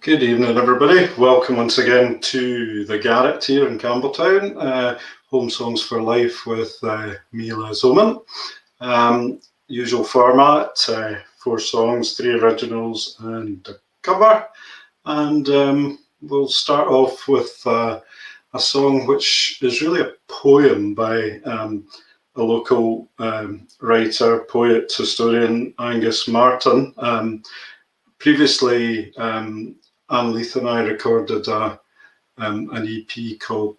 Good evening, everybody. Welcome once again to the Garret here in Campbelltown. Home Songs for Life with me, Les Oman. Usual format, 4 songs, 3 originals and a cover. And we'll start off with a song which is really a poem by a local writer, poet, historian, Angus Martin. Previously, Anne Leith and I recorded an EP called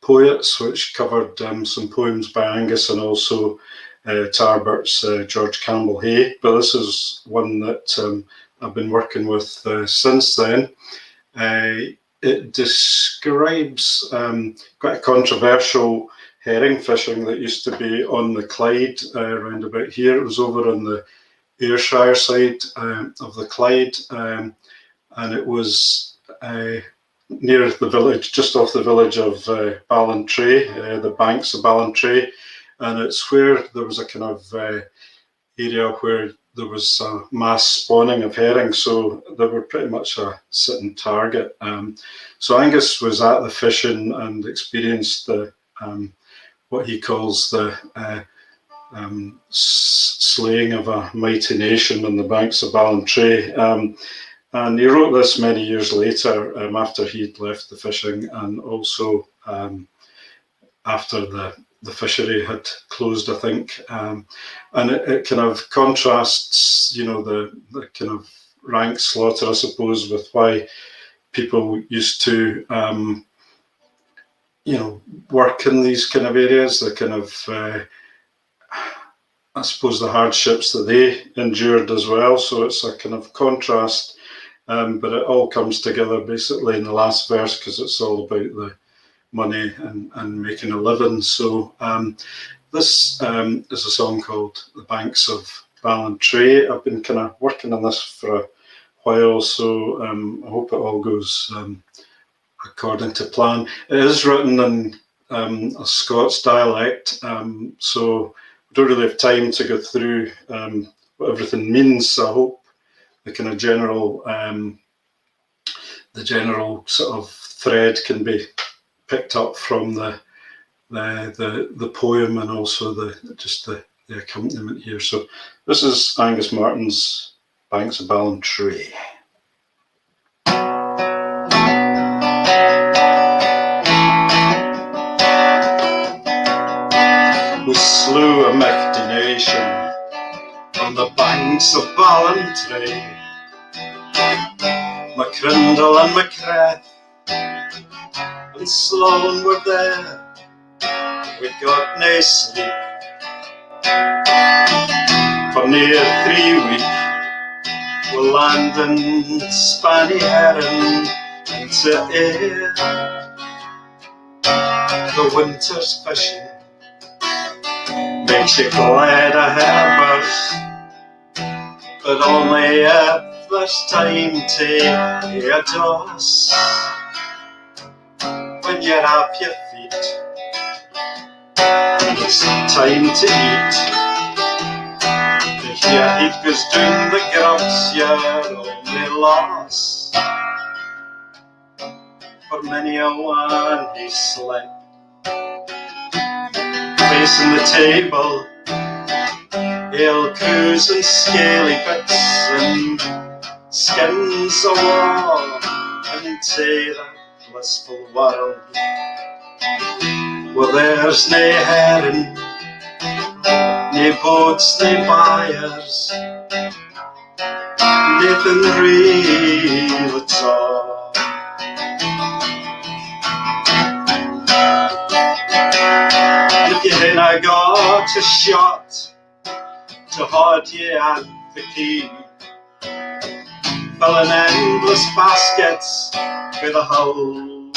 Poets, which covered some poems by Angus and also Tarbert's George Campbell Hay. But this is one that I've been working with since then. It describes quite a controversial herring fishing that used to be on the Clyde around about here. It was over on the Ayrshire side of the Clyde, and it was near the village, just off the village of Ballantrae, the banks of Ballantrae, and it's where there was a kind of area where there was a mass spawning of herring, so they were pretty much a sitting target. So Angus was at the fishing and experienced the what he calls the slaying of a mighty nation on the banks of Ballantrae. And he wrote this many years later, after he'd left the fishing, and also after the fishery had closed, I think. And it kind of contrasts, the kind of rank slaughter, I suppose, with why people used to, work in these kind of areas, the kind of I suppose the hardships that they endured as well. So it's a kind of contrast, but it all comes together basically in the last verse because it's all about the money and making a living. So this is a song called The Banks of Ballantrae. I've been kind of working on this for a while, so I hope it all goes according to plan. It is written in a Scots dialect, so don't really have time to go through what everything means. So I hope the kind of general sort of thread can be picked up from the poem and also the accompaniment here. So this is Angus Martin's Banks of Ballantrae. We slew a mighty nation on the banks of Ballantrae. McCrindle and McCrath and Sloan were there. We got nae sleep for near 3 weeks. We're landing spanny herring into air. The winter's fishing makes you glad I have us, but only if there's time to eat a toss. When you're up your feet, it's time to eat. If your heat goes down the grubs, you're only loss. For many a one he slept facing the table, ale crews and scaly bits and skins of war into that blissful world. Well, there's nae herring, nae boats, nae buyers, naething real at all. If you hinna got a shot to haud ye at the quay, filling endless baskets with a hulls,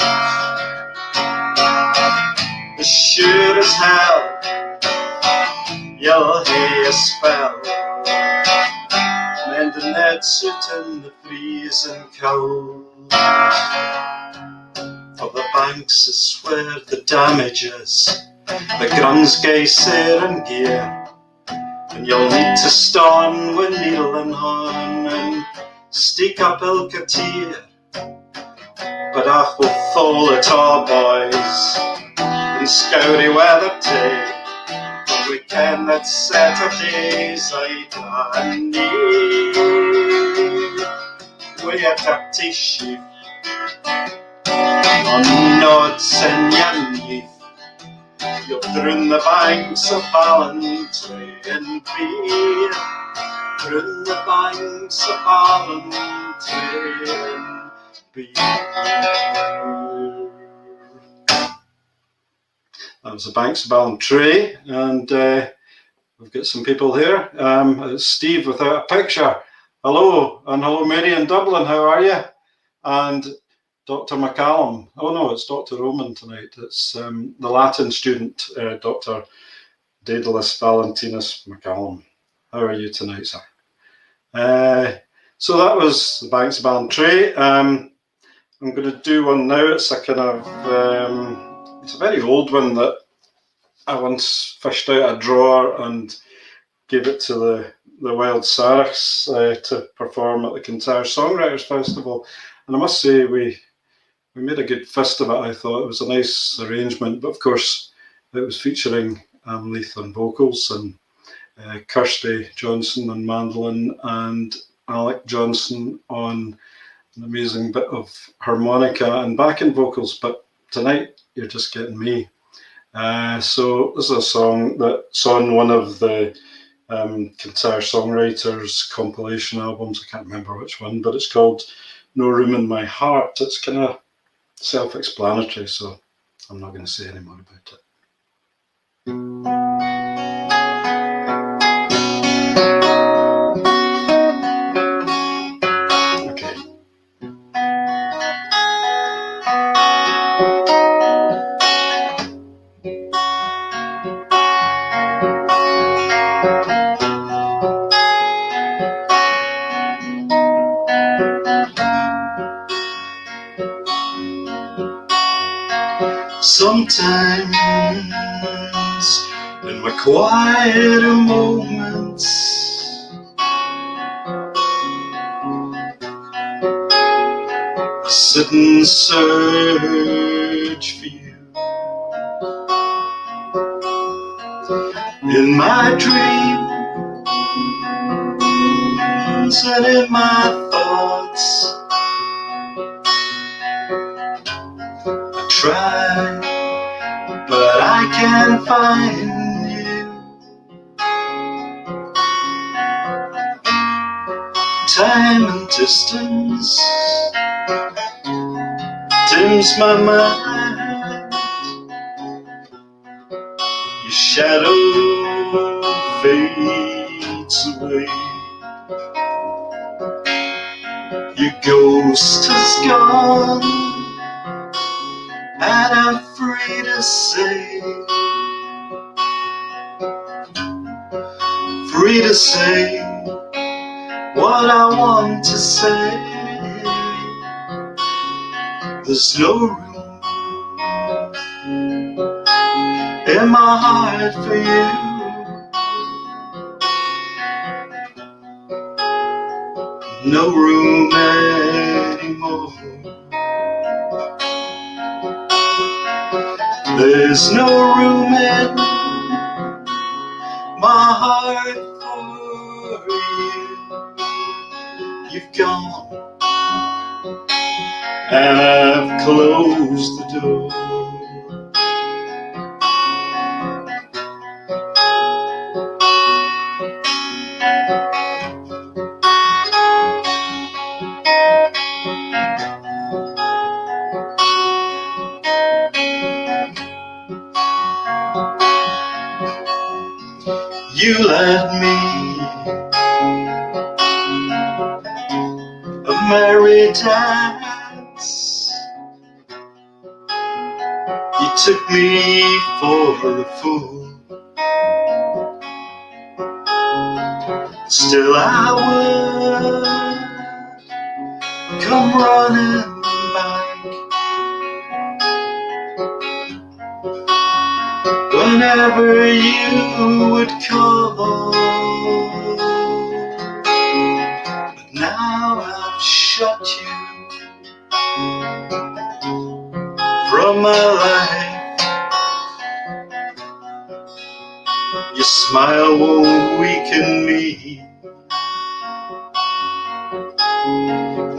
as sure as hell you'll hae a spell mending that suit in the freezing cold. For the banks is where the damage is, the guns gae sair and gear, and you'll need to stand with needle and horn and Stick up ilka tír, Badach will thol at our boys in scouty weather day. Weekend that Saturdays I'd we had a tissue on nods and yanny. You're through the banks of Ballantrae and beer. Through the banks of Ballantrae and beer. That was the banks of Ballantrae, and we've got some people here. It's Steve without a picture. Hello, and hello Mary in Dublin, how are you? And Dr. McCallum. Oh no, it's Dr. Oman tonight. It's the Latin student, Dr. Daedalus Valentinus McCallum. How are you tonight, sir? So that was the banks of Ballantrae. I'm going to do one now. It's a kind of, it's a very old one that I once fished out a drawer and gave it to the Wild Saracs to perform at the Kintyre Songwriters Festival. And I must say, we made a good fist of it. I thought it was a nice arrangement, but of course it was featuring Leith on vocals and Kirsty Johnson on mandolin and Alec Johnson on an amazing bit of harmonica and backing vocals. But tonight you're just getting me. So this is a song that's on one of the Kintyre Songwriters compilation albums. I can't remember which one, but it's called No Room in My Heart. It's kind of self-explanatory, so I'm not going to say any more about it. Okay. Sometimes in my quieter moments, I sit and search for you. In my dreams and in my thoughts, I try, but I can't find you. Time and distance dims my mind. Your shadow fades away. Your ghost has gone, and I'm free to say, what I want to say. There's no room in my heart for you. No room anymore. There's no room in my heart for you. You've gone, and I've closed the door. You led me a merry dance. You took me for a fool. Still I would come running back whenever you would call. But now I shut you from my life. Your smile won't weaken me.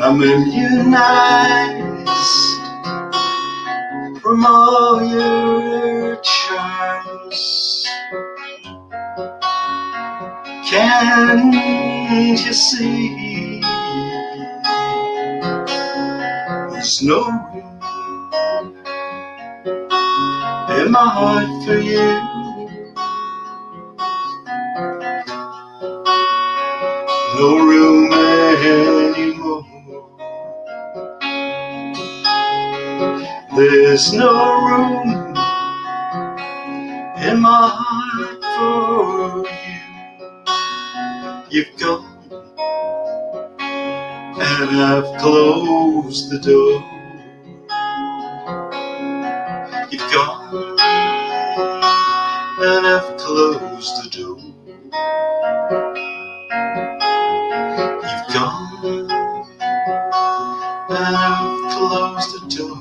I'm immunized from all your charms. Can't you see? There's no room in my heart for you. No room anymore. There's no room in my heart for you. You've gone and I've closed the door. You've gone and I've closed the door. You've gone and I've closed the door.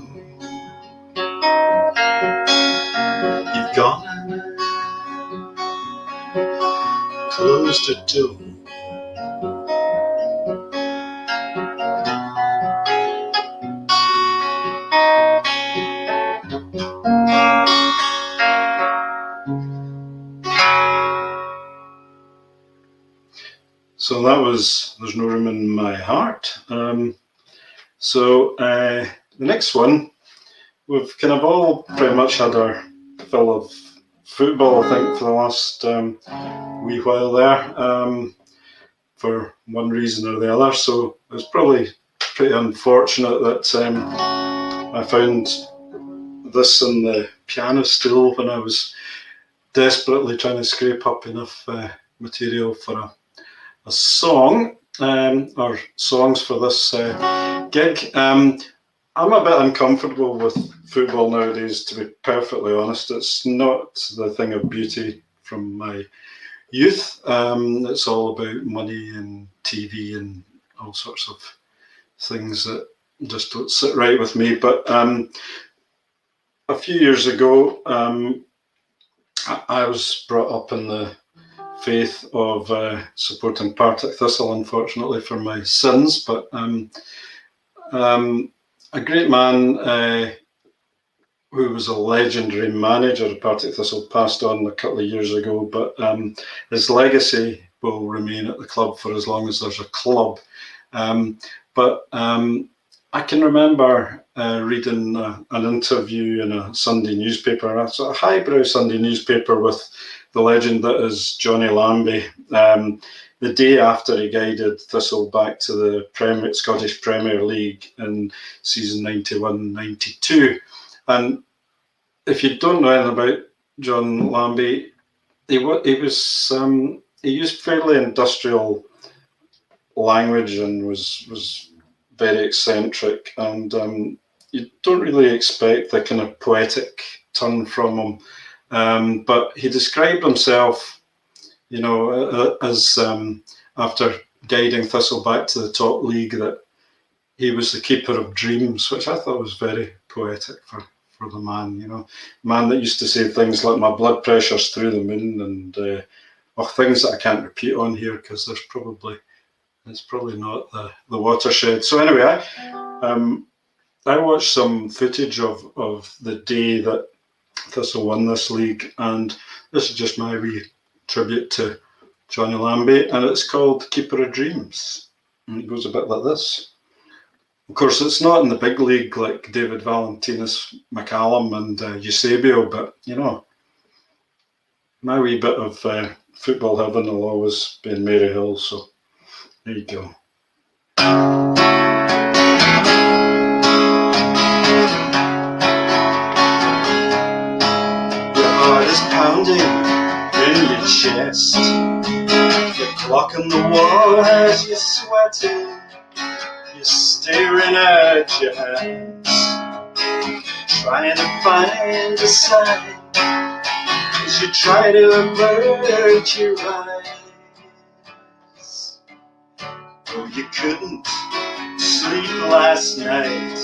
You've gone and closed the door. So that was There's No Room in My Heart. So the next one, we've kind of all pretty much had our fill of football, I think, for the last wee while there, for one reason or the other. So it was probably pretty unfortunate that I found this in the piano stool when I was desperately trying to scrape up enough material for a song, or songs for this gig. I'm a bit uncomfortable with football nowadays, to be perfectly honest. It's not the thing of beauty from my youth. It's all about money and TV and all sorts of things that just don't sit right with me. But a few years ago, I was brought up in the faith of supporting Partick Thistle, unfortunately for my sins, but a great man who was a legendary manager of Partick Thistle passed on a couple of years ago, but his legacy will remain at the club for as long as there's a club. But I can remember reading an interview in a Sunday newspaper, a sort of highbrow Sunday newspaper, with the legend that is Johnny Lambie, the day after he guided Thistle back to the Scottish Premier League in season 91-92. And if you don't know anything about John Lambie, he used fairly industrial language and was very eccentric, and you don't really expect the kind of poetic turn from him. But he described himself, as after guiding Thistle back to the top league, that he was the keeper of dreams, which I thought was very poetic for the man. Man that used to say things like, "My blood pressure's through the moon," and things that I can't repeat on here because it's probably not the watershed. So anyway, I watched some footage of the day that Thistle won this league, and this is just my wee tribute to Johnny Lambie, and it's called "Keeper of Dreams," and it goes a bit like this. Of course, it's not in the big league like David Valentinus McCallum and Eusebio, but my wee bit of football heaven will always be in Maryhill, so there you go. Your heart is pounding in your chest. You're clocking the wall as you're sweating. You're staring at your hands, trying to find a sign as you try to avert your eyes. Oh, you couldn't sleep last night,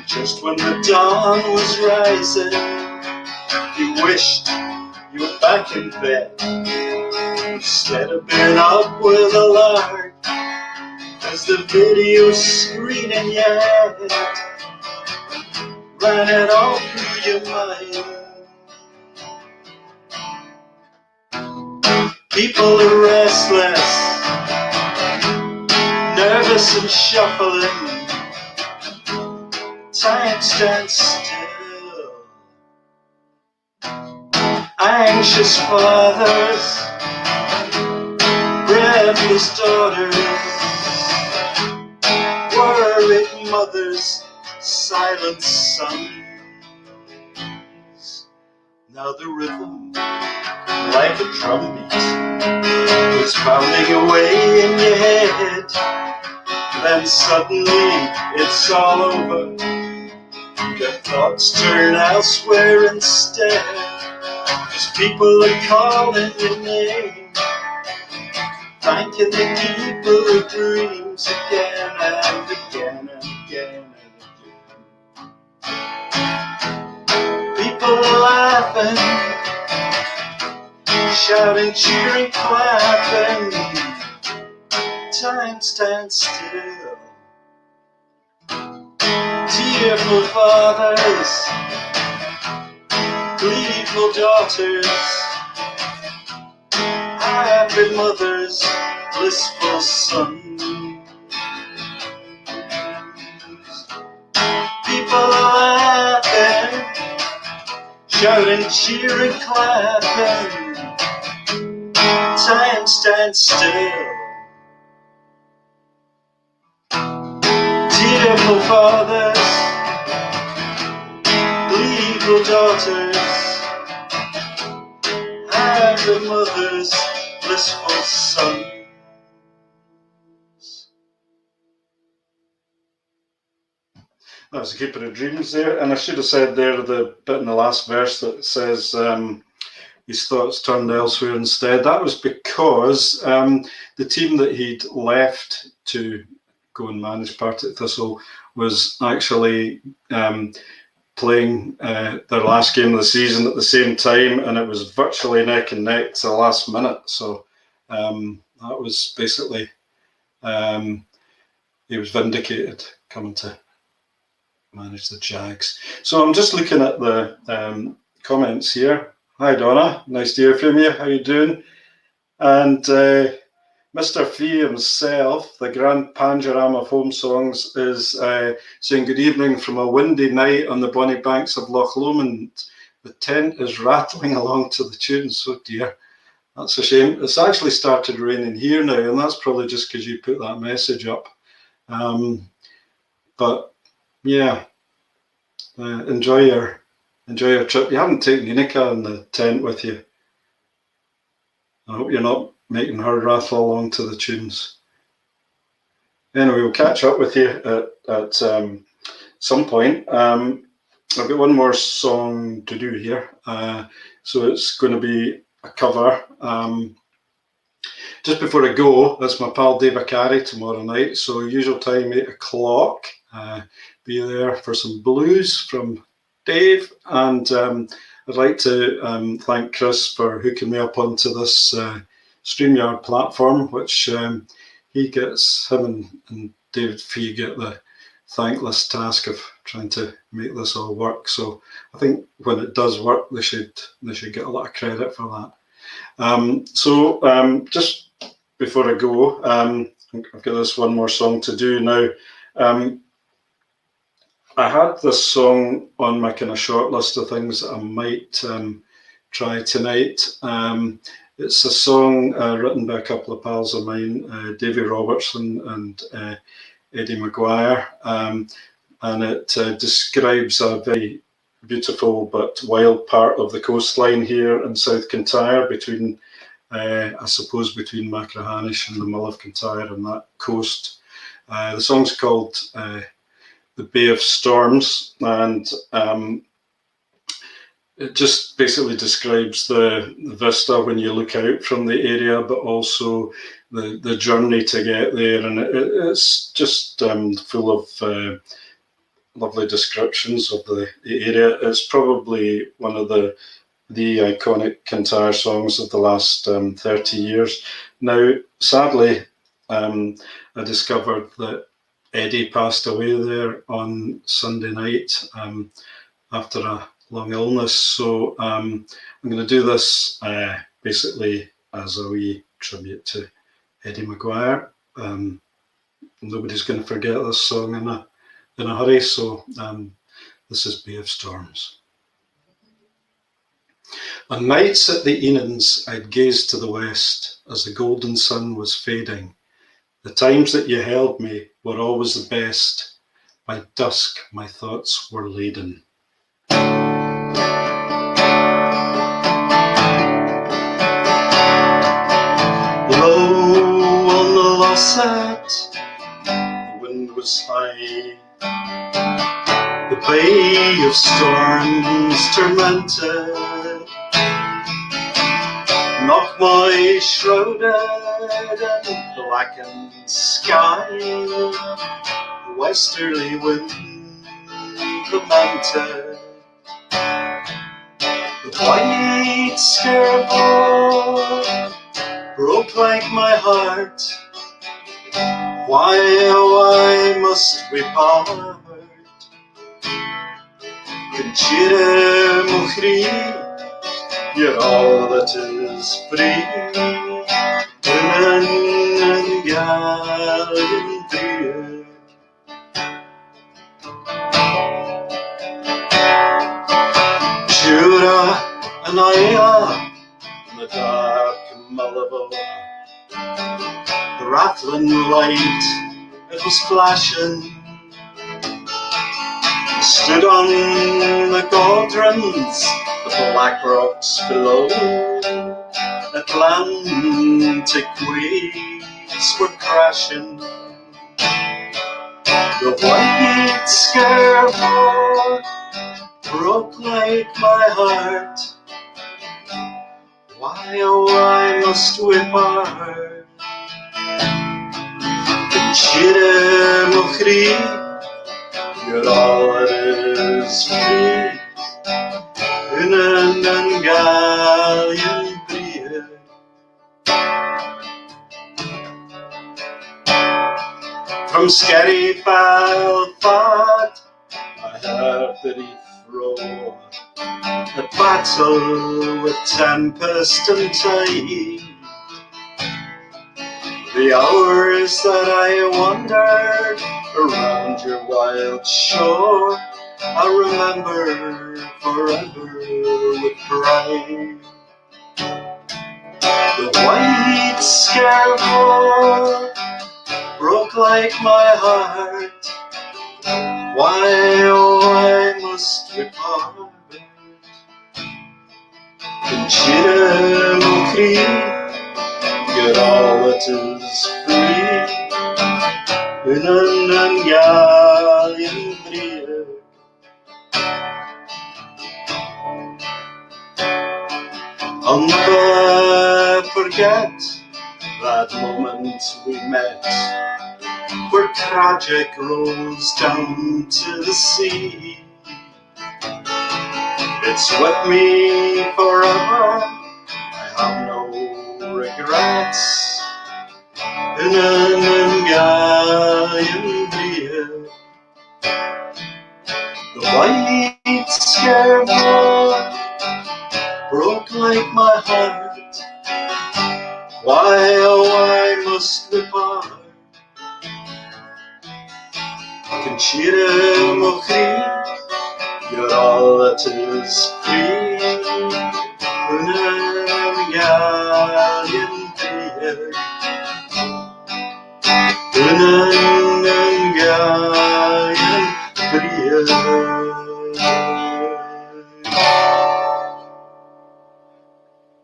just when the dawn was rising, you wished you were back in bed, instead of being up with a lark, as the video screen in your head ran it all through your mind. People are restless, nervous and shuffling, time stands still. Anxious fathers, breathless daughters, worried mothers, silent sons. Now the rhythm, like a drum beat, is pounding away in your head. Then suddenly it's all over. Your thoughts turn elsewhere instead, 'cause people are calling your name, thanking the keeper of dreams again and again and again and again. People are laughing, shouting, cheering, clapping. Time stands still. Tearful fathers, gleeful daughters, happy mothers, blissful sons. People are laughing, shouting, cheering, clapping. Time stands still. Tearful fathers, gleeful daughters, happy mothers, blissful sons. That was the Keeper of Dreams there, and I should have said there the bit in the last verse that says his thoughts turned elsewhere instead. That was because the team that he'd left to go and manage Partick Thistle was actually playing their last game of the season at the same time, and it was virtually neck and neck to the last minute. So that was basically, he was vindicated coming to manage the Jags. So I'm just looking at the comments here. Hi Donna, nice to hear from you. How you doing? And Mr. Fee himself, the Grand Panjaram of Home Songs, is saying good evening from a windy night on the bonny banks of Loch Lomond. The tent is rattling along to the tunes. Oh dear, that's a shame. It's actually started raining here now, and that's probably just because you put that message up. But yeah, enjoy your trip. You haven't taken Unica in the tent with you. I hope you're not making her rattle along to the tunes. Anyway, we'll catch up with you at some point. I've got one more song to do here. So it's going to be a cover. Just before I go, that's my pal Dave Acari tomorrow night. So usual time, 8 o'clock. Be there for some blues from Dave. And I'd like to thank Chris for hooking me up onto this StreamYard platform, which he gets, him and David Fee get the thankless task of trying to make this all work. So I think when it does work, they should get a lot of credit for that. Just before I go, I've got this one more song to do now. I had this song on my kind of short list of things that I might try tonight. It's a song written by a couple of pals of mine, Davy Robertson and Eddie Maguire, and it describes a very beautiful but wild part of the coastline here in South Kintyre, between, I suppose, between Machrihanish and the Mull of Kintyre and that coast. The song's called The Bay of Storms, and it just basically describes the vista when you look out from the area, but also the journey to get there, and it's just full of lovely descriptions of the area. It's probably one of the iconic Kintyre songs of the last 30 years. Now, sadly, I discovered that Eddie passed away there on Sunday night after a long illness. So I'm going to do this basically as a wee tribute to Eddie Maguire. Nobody's going to forget this song in a hurry. So this is Bay of Storms. On nights at the Enans, I'd gaze to the west as the golden sun was fading. The times that you held me were always the best. By dusk, my thoughts were laden. Low on the Lossat, the wind was high. The Bay of Storms tormented. Knock my shrouded and blackened sky, the westerly wind lamented. The white scarab broke like my heart. Why, oh, why must we part? Conchita Mukhri, you're all that is free, women and gallantry. Jura and Aya, the dark Malabar, the rattling light, it was flashing. Stood on the cauldrons, the black rocks below. Atlantic waves were crashing. The white scarab broke like my heart. Why, oh, why must we part? Conchita Mukhri, you're all that is free, Unan and Galleon Bria. From Scary Balfat, I heard that he throw a battle with tempest and tide. The hours that I wandered around your wild shore, I remember forever with pride. The white scarab broke like my heart. Why, oh, why must we part? Conchita Mukhri, you're all that is free, Unan and Galleon Bria. I'll never forget that moment we met, where tragic rolls down to the sea. It's with me forever, I have no regrets. Unan and Galleon Bria. The white scarab broke like my heart. Why, oh, why must we part? Conchita Mukhri, you're all that is free, Unan and Galleon Bria. Unan and Galleon Bria.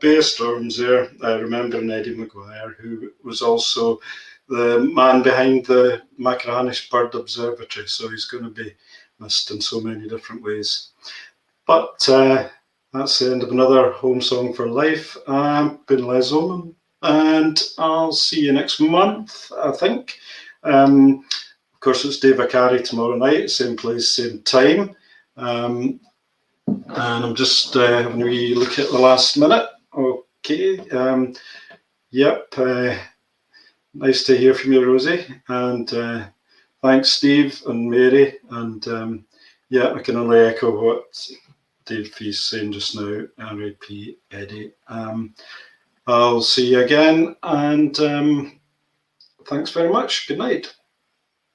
Bay of Storms there. I remember Eddie Maguire, who was also the man behind the Macranish Bird Observatory, so he's going to be missed in so many different ways. But that's the end of another Home Song for Life. I've been Les Oman. and I'll see you next month, I think. Of course, it's Dave Acari tomorrow night, same place, same time. And I'm just having a wee look at the last minute. Okay. Yep. Nice to hear from you, Rosie. And thanks, Steve and Mary. And yeah, I can only echo what Dave is saying just now. R.I.P. Eddie. I'll see you again, and thanks very much. Good night.